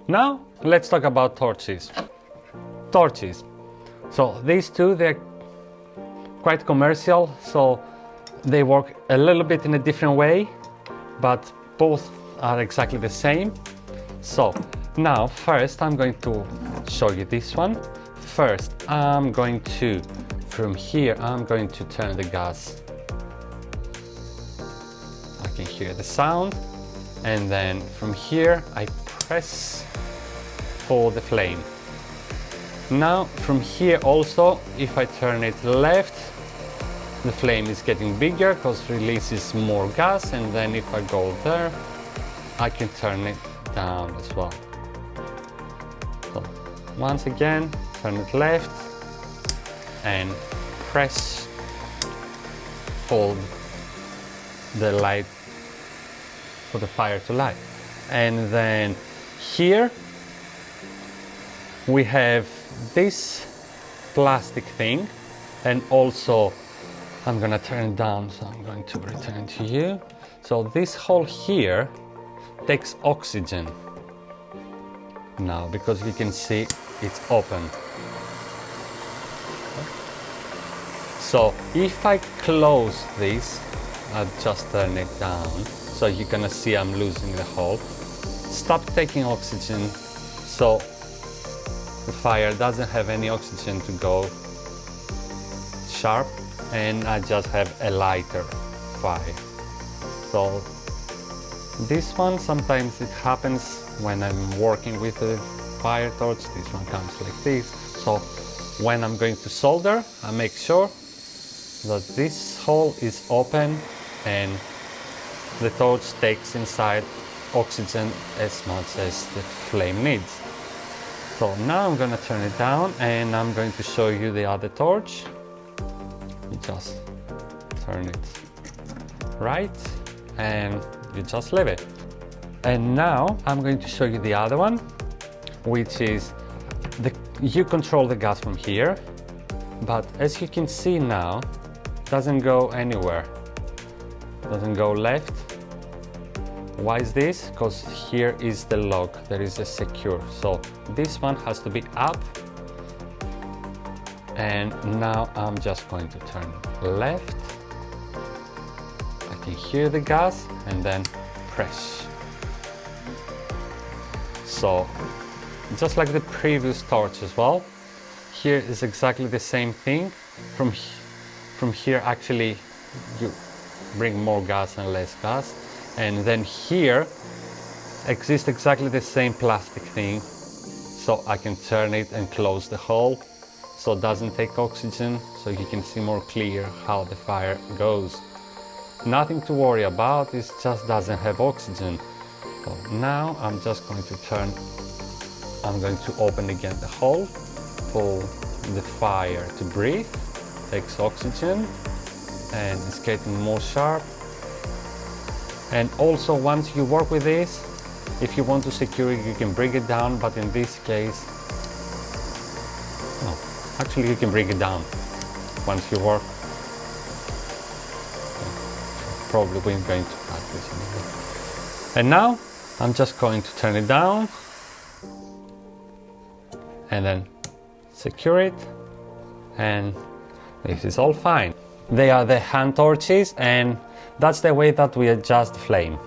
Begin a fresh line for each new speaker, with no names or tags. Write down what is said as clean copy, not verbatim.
Now let's talk about torches. Torches. So these two, they're quite commercial, so they work a little bit in a different way, but both are exactly the same. So now first I'm going to show you this one. First I'm going to, from here, I'm going to turn the gas. I can hear the sound, and then from here I press for the flame. Now from here also, if I turn it left, the flame is getting bigger because it releases more gas, and then if I go there, I can turn it down as well. So once again, turn it left and press for the light, for the fire to light. And then here we have this plastic thing, and also I'm gonna turn it down, so I'm going to return to you. So this hole here takes oxygen now, because you can see it's open. So if I close this, I'll just turn it down, so you're gonna see I'm losing the hole. Stop taking oxygen, so the fire doesn't have any oxygen to go sharp, and I just have a lighter fire. So this one, sometimes it happens when I'm working with a fire torch. This one comes like this. So when I'm going to solder, I make sure that this hole is open and the torch takes inside oxygen as much as the flame needs. So now I'm going to turn it down, and I'm going to show you the other torch. You just turn it right and you just leave it. And now I'm going to show you the other one, which is you control the gas from here, but as you can see now, it doesn't go anywhere. It doesn't go left. Why is this? Because here is the lock, there is a secure. So this one has to be up. And now I'm just going to turn left. I can hear the gas, and then press. So just like the previous torch as well, here is exactly the same thing. From here actually you bring more gas and less gas, and then here exists exactly the same plastic thing, so I can turn it and close the hole, so it doesn't take oxygen, so you can see more clear how the fire goes. Nothing to worry about, it just doesn't have oxygen. So now I'm just going to I'm going to open again the hole for the fire to breathe, takes oxygen, and it's getting more sharp. And also, once you work with this, if you want to secure it, you can bring it down, but in this case, actually you can bring it down once you work. Probably we're going to practice anyway. And now I'm just going to turn it down and then secure it, and this is all fine. They are the hand torches, and that's the way that we adjust the flame.